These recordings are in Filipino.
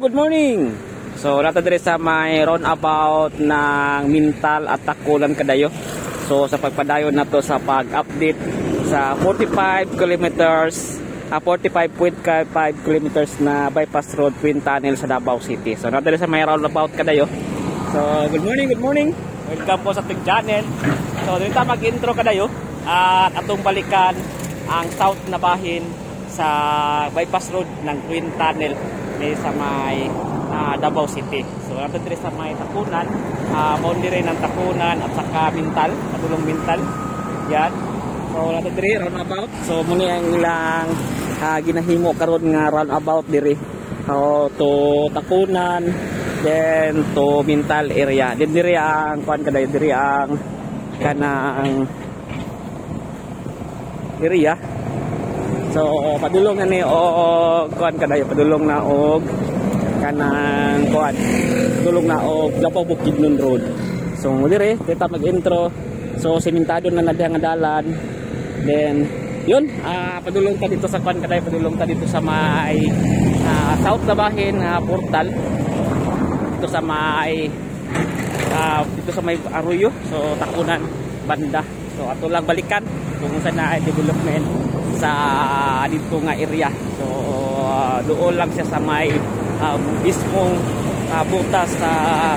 good morning. So nato dire sa may roundabout ng Mintal at Takulan kadayo. So sa pagpadayon nato sa pag-update sa 45 kilometers 45.5 kilometers na bypass road twin tunnel sa Davao City. So nato dire sa may roundabout kadayo. So good morning. Welcome po sa ating channel. So dito mag-intro kadayo at atong balikan ang south na bahin sa bypass road ng twin tunnel sa may Davao City. So nato dire sa may Takunan, boundary ng Takunan at saka Mintal, padulong Mintal. Yan. So nato dire roundabout. So muni ang ilang ginahimo karon nga roundabout dire to Takunan then to Mintal area. Then dire ang kuan kaday dire ang kanang area. So padulong na ni og kuan kaday padulong na og kanang kuan padulong na og Davao Bukidnon Road. So dire kita mag-intro. So sementado na nga dalan. Then yun padulong ta dito sa kuan kaday padulong ta dito sa may south na bahin portal dito sa may Arroyo. So Takunan banda. So ato lang balikan kung saan na development sa dito nga area. So doon lang siya sa may mismong butas sa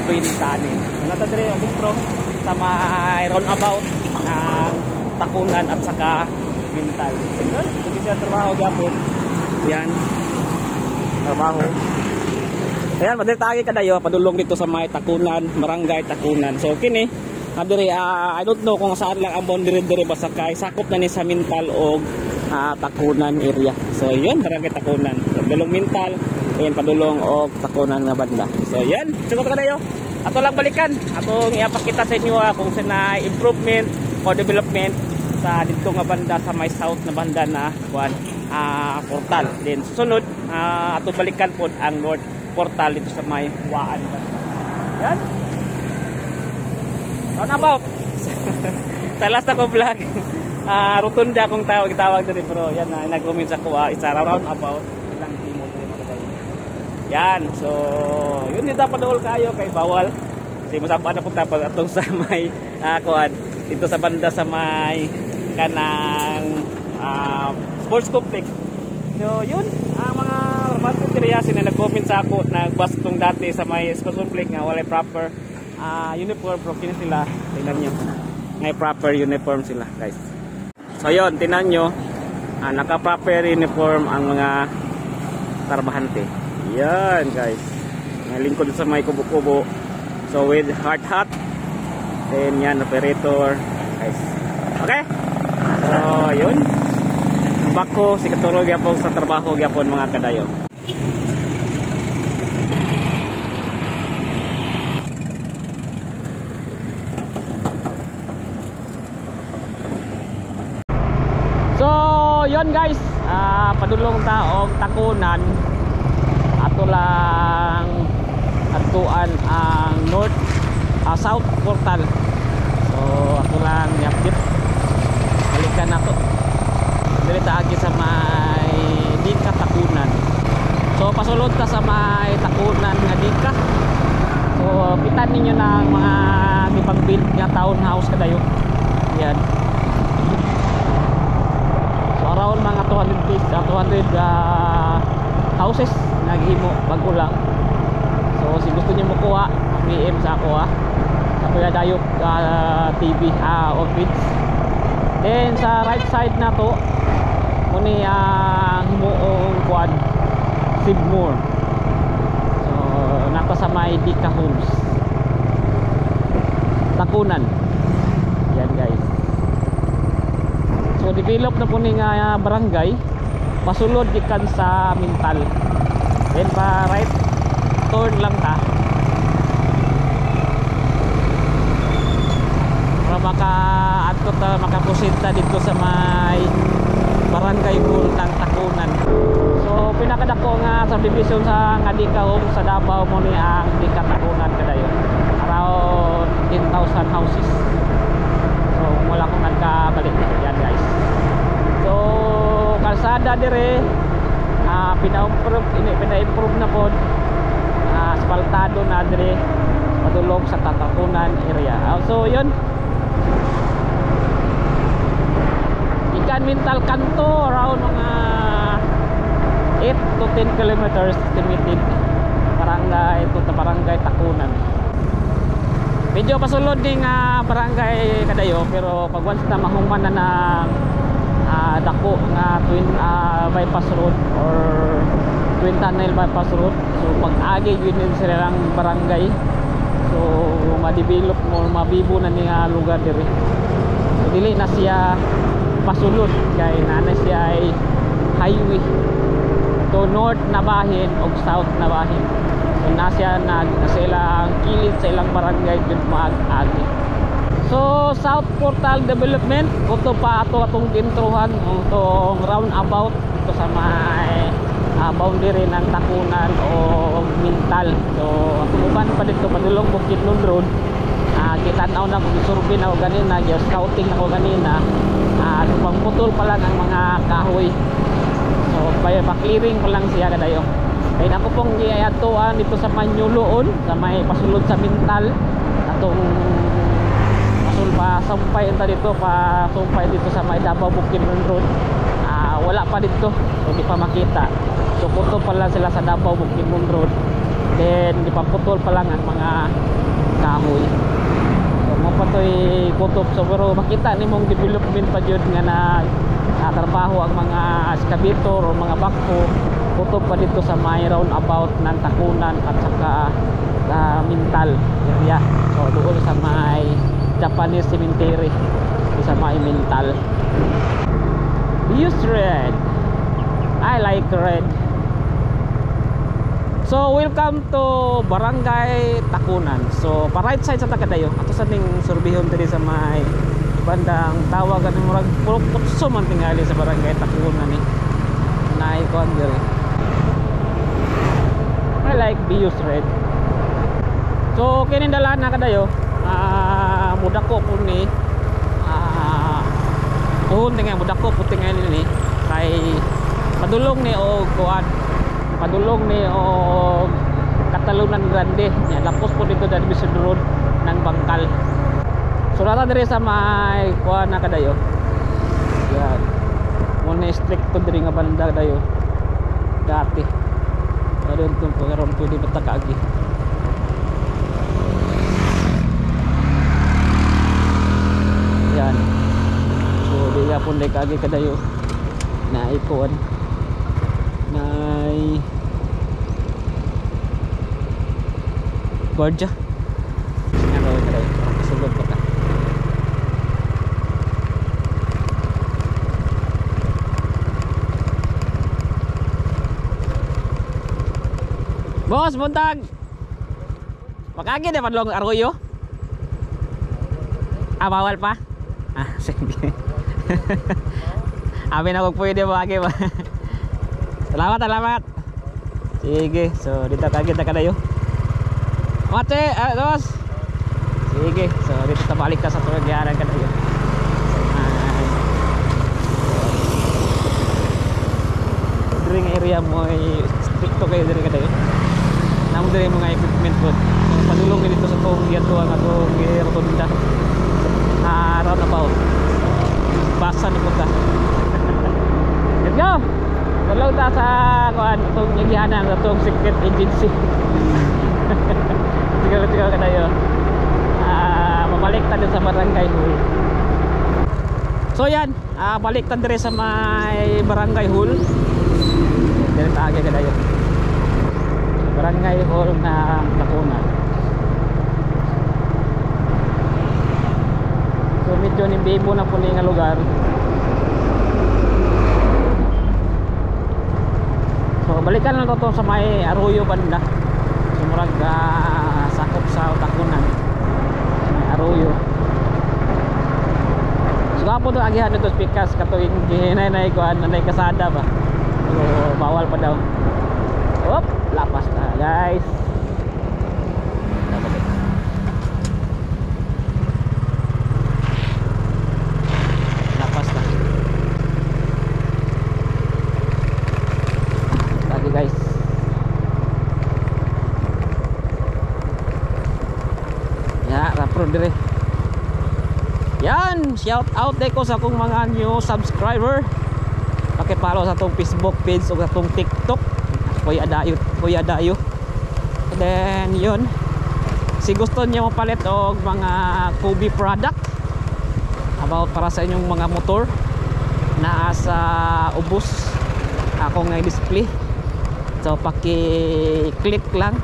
twin tunnel. Nata dire ang intro sa may roundabout ng Takunan at saka Mintal. Sige siya trabaho gyapon. Yan. Trabaho. Ayan, padre tayo kadayo padulong dito sa may Takunan, Barangay Takunan. So kini dire I don't know kung saan lang ang boundary dire basta kay sakop na ni sa Mintal o Takunan area. So yun, Barangay Takunan. Padulong Mintal, ayan padulong o Takunan nga banda. So yan, sugot kadayo. Ato lang balikan. Atong iapakita sa inyo kung saan na improvement o development sa dito nga banda sa may south na banda na portal. Then susunod ato balikan po ang north portal dito sa may Waan banda. Yan. Roundabout. Sa last ako vlog, rotunda akong tawag dito pero yan na nag-comment sa kuha isa roundabout ilang timo dito mga. Yan. So yun dito padol kayo kay bawal. Kasi masabaan na punta pag atong sa may kuan dito sa banda sa may kanang sports complex. So yun mga romantic curiosity na nag-comment sa ako nagbastong dati sa may sports complex nga wala proper uniform pero kini sila tingnan nyo may proper uniform sila guys. So yun tingnan nyo naka proper uniform ang mga trabahante. Yan guys may lingkod sa may kubo-kubo. So with hard hat then yan operator guys. Okay, so yun bako si katulog yapon sa trabaho yapon mga kadayo. So yun guys, padulong ta og Takunan ato lang atuan ang north south portal. So ato lang yapit balikan nato diri ta agi sa may Dika Takunan. So pasulod ta sa may Takunan nga Dika. So pitan ninyo ng mga ibang build nga townhouse kadayo. Yan. Around mga 200 houses naghimo bago lang. So si gusto niyo makuha PM sa ako sa Kuya Dayok TV office. Then sa right side na to muni ang himuong kuan Sigmore. So nata sa may Dika Homes Takunan. Yan guys. So develop na po ni nga barangay pasulod gikan sa Mintal. Then pa right turn lang ta para makaprosinta dito sa may barangay pool ng Takunan. So pinakadako nga subdivision sa Dika Home sa Davao mo ni ang Dika Takunan kadayo. Around 10,000 houses. So wala ko nagkabalik yan guys. So kalsada dire pina-improve na po aspaltado na dire padulong sa Tatakunan area. So yun, ikan mental kanto around mga 8 to 10 kilometers estimated barangay ito ta barangay Takunan. Medyo pasulod din nga barangay Kadayo, pero pag once na mahuman na ng dako nga twin bypass road or twin tunnel bypass road, so pag agi yun din sila ng barangay, so ma-develop mo, mabibo na niya lugar diri. So dili na siya pasulod kay nana siya ay highway to north na bahin o south na bahin. So nasa sa ilang kilid sa ilang barangay jud maag-agi. So South Portal Development kuto pa ato atong gintruhan itong roundabout ito sa may boundary ng Takunan o Mintal. So ako uban pa dito padulong Bukidnon Road. Kitanaw na kung survey na ko ganina, scouting na ko ganina. Pangputol pa lang ang mga kahoy. So pa-clearing pa lang siya Kadayo. Kaya na ko pong giayatuan dito sa Manyuloon, sa may pasulod sa Mintal. Atong pasul pa sampay enta dito pa sumpay dito sa may Davao Bukidnon Road. Wala pa dito, hindi pa makita. So putol pa lang sila sa Davao Bukidnon Road. Then di pa putol pa lang ang mga kahoy. So mo pa to'y kutob, so pero makita nimong development pa jud nga na trabaho ang mga excavator o mga bakho. Kutob pa dito sa may roundabout ng Takunan at saka Mintal area. So doon sa may Japanese cemetery sa may Mintal. Use red. I like red. So welcome to Barangay Takunan. So pa right side sa Kadayo ato sa ning surbihon diri sa may bandang tawagan ng murag putso man tingali sa Barangay Takunan ni. Naay kon diri. I like Bius red. So kinindalan na Kadayo mudako po ni tuhon nga mudako puti nga ni kay padulong ni o kuan, padulong ni o Katalunan Grande nya lapos po dito dari Bisod Road ng Bangkal. So nata diri sa may kuan na Kadayo. Yan. Muna strict to diri nga banda Kadayo. Dati. Karon tong karon pwede patakaagi. Yan. So di nga pun kagi Kadayo na ikuan na Gorja. Ano Kadayo kasulod pa ka. Boss, buntag. Makagi na padlong arroyo. Bawal pa? Sige. Abi na kung pwede makagi ba. Salamat, salamat. Sige, so dito kagit na Kadayo. Mate, boss. Sige, so dito ta balik ka sa tulagyanan Kadayo. Dring area mo ay stricto kayo diri Kadayo. Namo diri mga equipment po. So padulong dito sa tong giato ang atong rotunda. Roundabout. Basa ni punta. Let's go. Dalaw ta sa kuan tong yagihanan sa tong secret agency. Tigal Kadayo. Mabalik ta din sa Barangay Hall. So yan, balik ta dire sa may Barangay Hall. Dire ta agi Kadayo. Barangay Hall na Takunan. So medyo nimbibo na po nga lugar. So balikan lang to sa may Arroyo banda. Sumurag sakop sa Takunan. May Arroyo. So apo to agihan dito pikas katuig gihinay kuan nanay kasada ba. So bawal pa daw. Op, lapas na guys. Lapas na. Tadi guys. shout out ko sa akong mga new subscriber. Paki-follow sa atong Facebook page o sa atong TikTok, Kuya Dayo. And then yun, si gusto niyo mapalit og mga Kubi product about para sa inyong mga motor na sa ubos ako nga display. So paki-click lang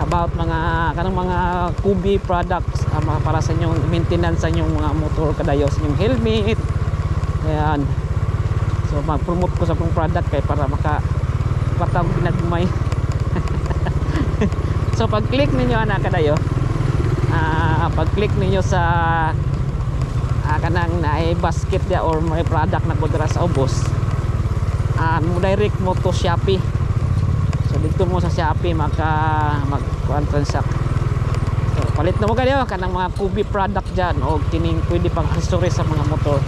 about kanang mga Kubi products para sa inyong maintenance sa inyong mga motor kadayo, sa inyong helmet. Ayan. So mag-promote ko sa akong product kay para patang pinagmay. So pag-click ninyo ana kadayo, pag-click ninyo sa kanang naay basket dia or may product na kudra sa ubos, mo direct mo to Shopee. So dito mo sa Shopee mag-transact. So palit na mo kayo kanang mga Kubi product dyan o kining pwede pang accessories sa mga motor.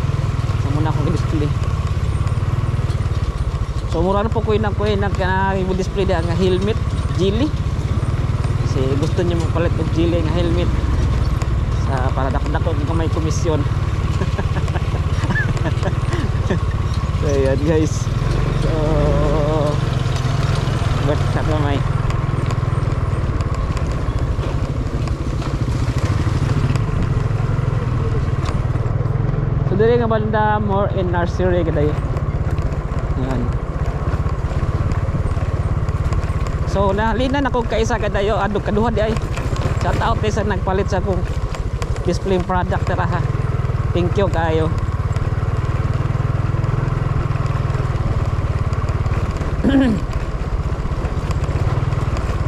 So muna akong display. So mura na po ko display dia nga helmet Geely. Kasi gusto niyo mo palit og Geely nga helmet sa para dako ko may komisyon. So ayan guys. So ba't may so dili nga banda more in nursery kaday. Ayan. So nahalinan ako kaisa kadayo adto kaduha di ay. Shout out sa nagpalit sa akong display product tara ha. Thank you kayo.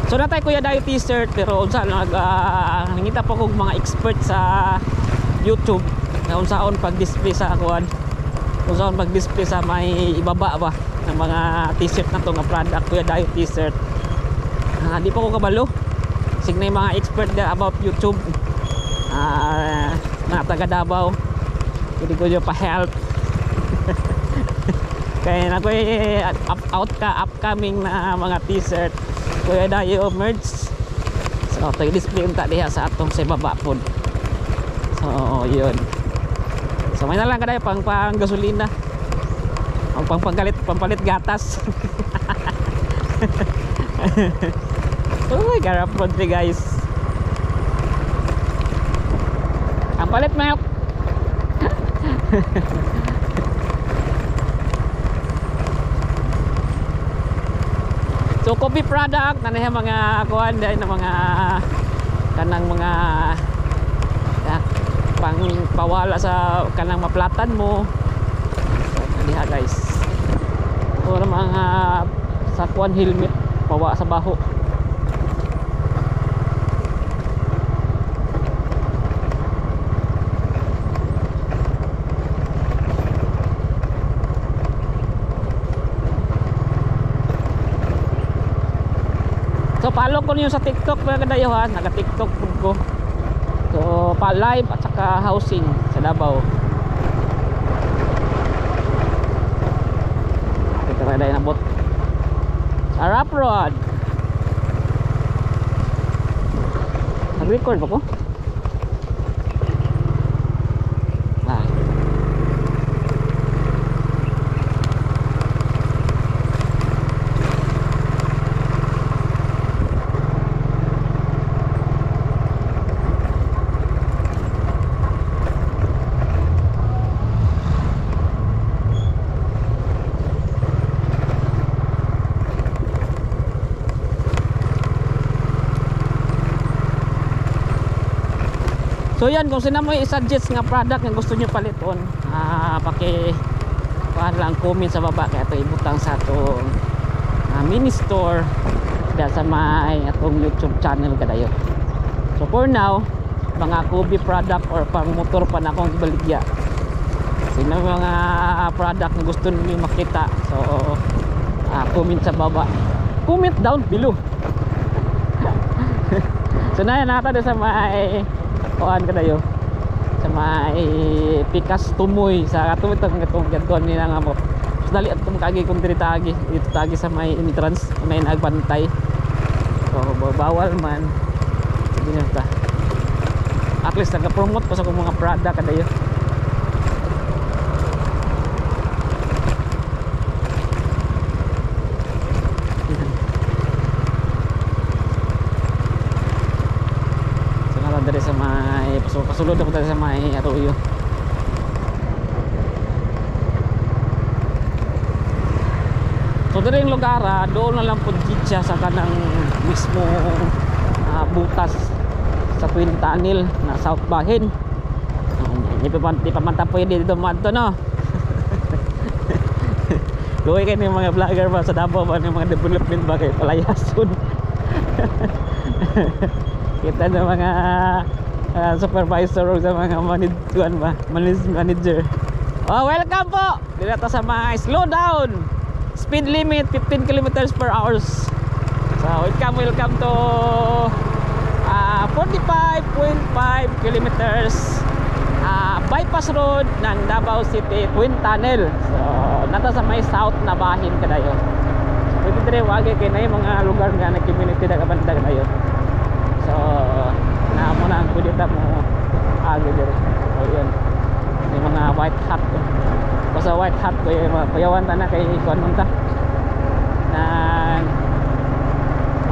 So natay Kuya Dayo t-shirt pero unsa nangita po kog mga expert sa YouTube na unsaon pag-display sa kuan. Unsaon pag-display sa may ibaba ba ng mga t-shirt na to nga product Kuya Dayo t-shirt. Di pa ko kabalo. Signay mga expert there about YouTube. Na taga Davao. Hindi ko pa help. Kaya na ko upcoming na mga t-shirt Kuya Dayo merch. So ito i-display unta diha sa atong sa baba pod. So yun. So may na lang kadayo pang gasolina. Ang pampalit gatas. Oh, garap pod guys. Ang palit milk. So coffee product na mga kuan dai na mga kanang mga pang pawala sa kanang maplatan mo. Diha guys. O mga sa kuan helmet pawa sa baho. So follow ko niyo sa TikTok mga kadayo ha, naga-TikTok po ko. So pa live at saka housing sa Davao. Ito kaya na bot. Arap Road. Nag-record pa ko? So yan, kung sino mo i-suggest nga product nga gusto nyo paliton, lang comment sa baba kaya ito ibutang sa atong mini store dahil sa may atong YouTube channel kadayo. So for now, mga Kubi product or pang motor pa na akong ibaligya. Sino mga product na gusto niyo makita, so comment sa baba, comment down below. So na yan natin sa may kuan kadayo sa may Pikas Tumoy sa katong gadon ni nga mo. So dali at kagi kung diri tagi dito tagi sa may entrance may nagbantay. So bawal man. Sige na ta. At least nag-promote pa sa akong mga product kadayo. sulod ako sa may Arroyo. So diri yung lugar, doon na lang po siya sa kanang mismo butas sa Twin Tunnel na South Bahin. Di pa man tapo yun dito madto, no? Luwi kayo ng mga vlogger ba sa Davao ba, ng mga development ba kayo palayason. Kita ng mga supervisor o sa mga manager. Oh, welcome po! Dito sa mga slow down. Speed limit 15 kilometers per hours. So welcome to 45.5 kilometers bypass road ng Davao City Twin Tunnel. So nata sa may south na bahin kadayo. So pwede dire wagi kay na yung mga lugar nga na community na kabanda kadayo. So naamo na ang pwede ta mo agi dire. So yun, yung mga white hat sa white hat ko yung mga kuyawan ta na kay kuan man ta ng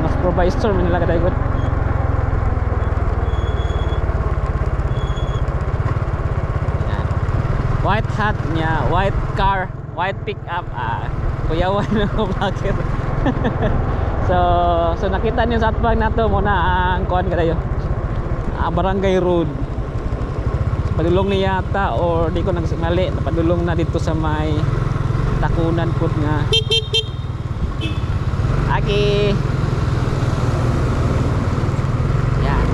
mga supervisor man nila kadayon. White hat niya, white car, white pickup, kuyawan ng vlogger. so nakita niyo sa atbang nato muna ang kuan kadayo, Barangay Road. Padulong niya yata or di ko nagsingali, napadulong na dito sa may takunan po nga. Aki. Yan.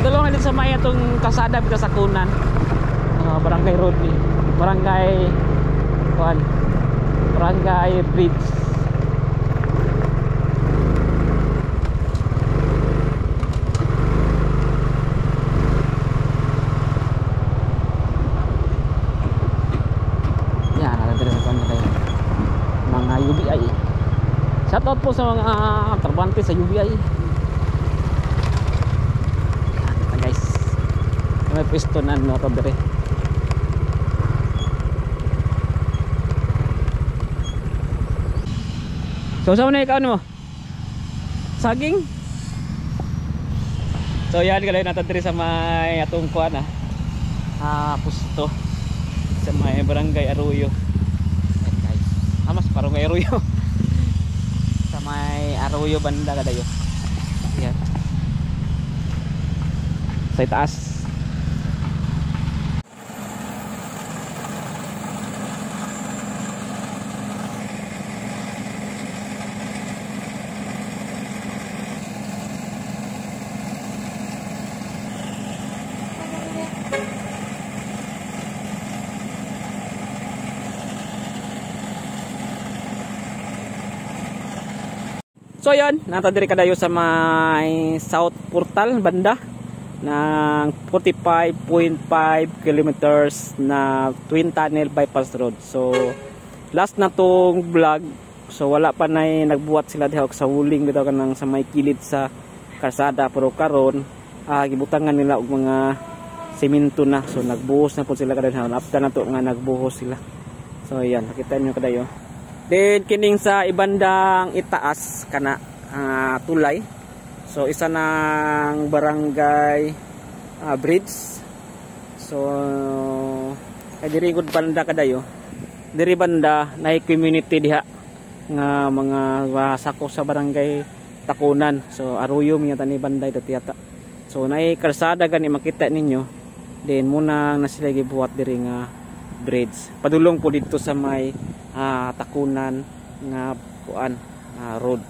Padulong na dito sa may itong kasada dito sa takunan. Barangay Road ni. Barangay kuan. Barangay Bridge. UBI. Shout out po sa mga trabante sa UBI. Ito guys, may pwesto na no dire. So saan na ikaw mo? Saging? So yan kalay natin dire sa may atong kuan pusto sa may Barangay Arroyo. Mas parang may Arroyo. Sa may Arroyo banda kadayo. Yan. Sa itaas. So yan, natadiri kadayo sa may South Portal banda ng 45.5 kilometers na Twin Tunnel bypass road. So last na tong vlog, so wala pa na nagbuhat sila diha sa huling bitaw kanang sa may kilid sa kalsada, pero karon gibutangan nila og mga semento na. So nagbuhos na po sila kadayo. After na to nga nagbuhos sila. So yan, nakita niyo kadayo. Then kining sa ibandang itaas kana tulay. So isa ng barangay bridge. So diri gud banda kadayo. Diri banda na community diha nga mga sako sa barangay Takunan. So Arroyo miya tani banda ito tiyata. So naay kalsada gani makita ninyo. Then muna na sila gibuhat diri nga bridge. Padulong po dito sa may Takunan nga kuan road.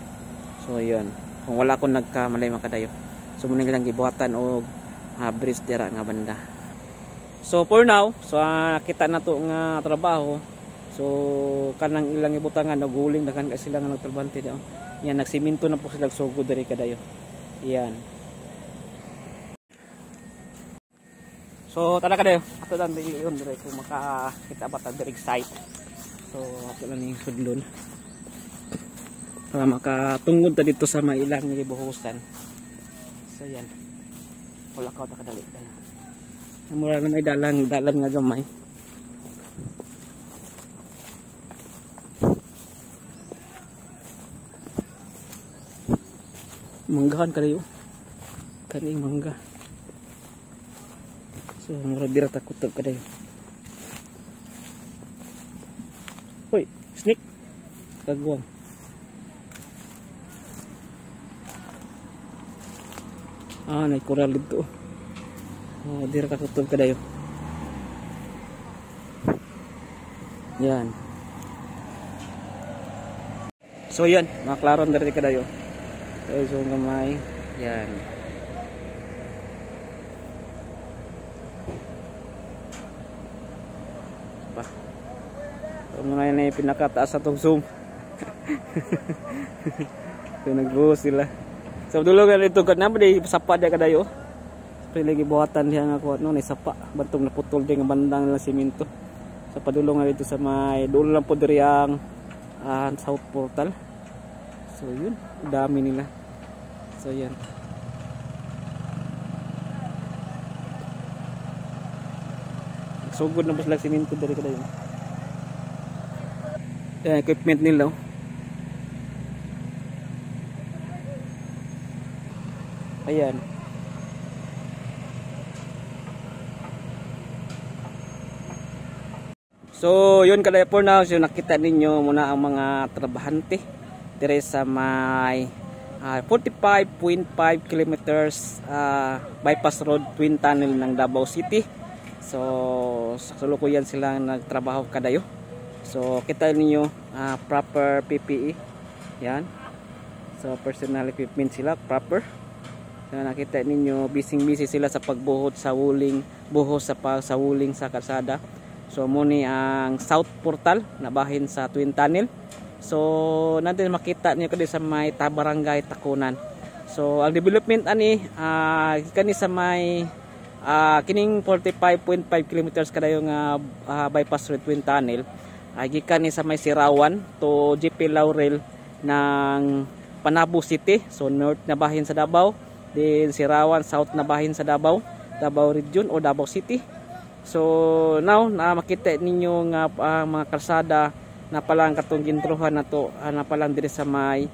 So yun, kung wala ko nagkamalay makadayo, so muna lang gibuhatan og bridge dira nga banda. So for now, so kita na to nga trabaho. So kanang ilang ibutangan naguling dakan ka sila nga nagtrabante daw. Yan, nagsiminto na po sila sugod diri kadayo. Yan. So tala kadayo, ato lang diyon dire kung makakita ba ta direct site. So ako lang yung sudlon para makatungod ta dito sa mailang gibuhusan. So yan, wala ka ta kadali mura na may dalan nga gamay. Manggahan kayo kaning mangga. So mura dira ta kutob kadayo. Hoy, snake. Kagwang. Nay coral dito. Oh, dira ka kutob kadayo. Yan. So yan, maklaron diri kadayo. So gamay. Yan. Pa. So mga na yung pinakataas atong zoom. So nagbuhos sila. So dulungan ito kad namo di sapa dia kadayo. Pero lagi buhatan diha nga ko no ni sapa bantong naputol di nga bandang lang semento. Sa padulungan dito sa may dulo lang po diri ang South Portal. So yun, dami nila. So yan. Sugod na po sila semento diri kadayo. Equipment nila. Ayan. So, yun kada for now. So, nakita ninyo muna ang mga trabahante dire sa may 45.5 kilometers bypass road twin tunnel ng Davao City. So, sa kasalukuyan sila nagtrabaho kadayo. So, kita ninyo proper PPE. Yan. So, personal equipment sila proper. So, nakita ninyo busy sila sa pagbuhos sa wuling, buhos sa wuling sa kalsada. So muni ang South Portal na bahin sa Twin Tunnel. So natin makita niyo kadi sa may Barangay Takunan. So ang development ani kani sa may kining 45.5 kilometers kadayo nga bypass road Twin Tunnel. Gikan ni sa may Sirawan to GP Laurel ng Panabo City. So north na bahin sa Davao, then Sirawan south na bahin sa Davao Region o Davao City. So now makita ninyo nga mga kalsada na palang katong gintruhan na to na palang diri sa may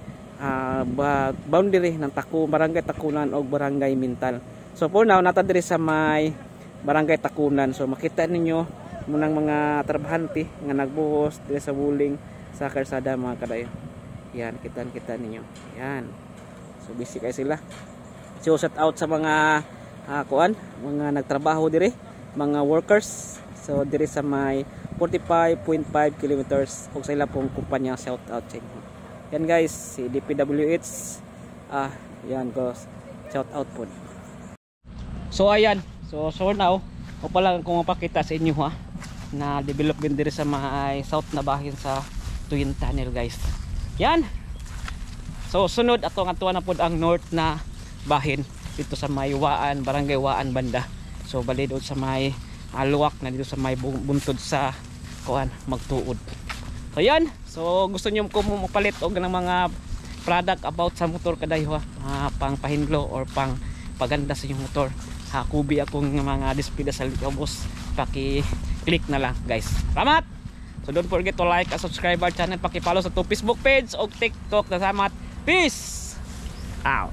boundary ng Barangay Takunan o Barangay Mintal. So for now nata diri sa may Barangay Takunan. So makita ninyo munang mga trabahante nga nagbuhos diri sa wuling sa kalsada mga kadayo. Yan kita ninyo. Yan. So busy kay sila. So shout out sa mga mga nagtrabaho diri, mga workers. So diri sa may 45.5 kilometers og sa ila pong kumpanya, shout out sa inyo. Yan guys, si DPWH yan ko shout out po. So ayan, so now o pala kung mapakita sa inyo na development diri sa may south na bahin sa Twin Tunnel guys. Yan. So sunod atong atuan na pod ang north na bahin dito sa may Waan, Barangay Waan banda. So bali doon sa may luwak na dito sa may buntod sa magtuod. So yan. So gusto niyo ko mapalit og ng mga product about sa motor kadayo pang pahinlo or pang paganda sa inyong motor. Kubi akong mga despida sa boss. Paki-click na lang guys. Salamat. So don't forget to like and subscribe our channel, paki-follow sa Facebook page o TikTok. Salamat. Peace out.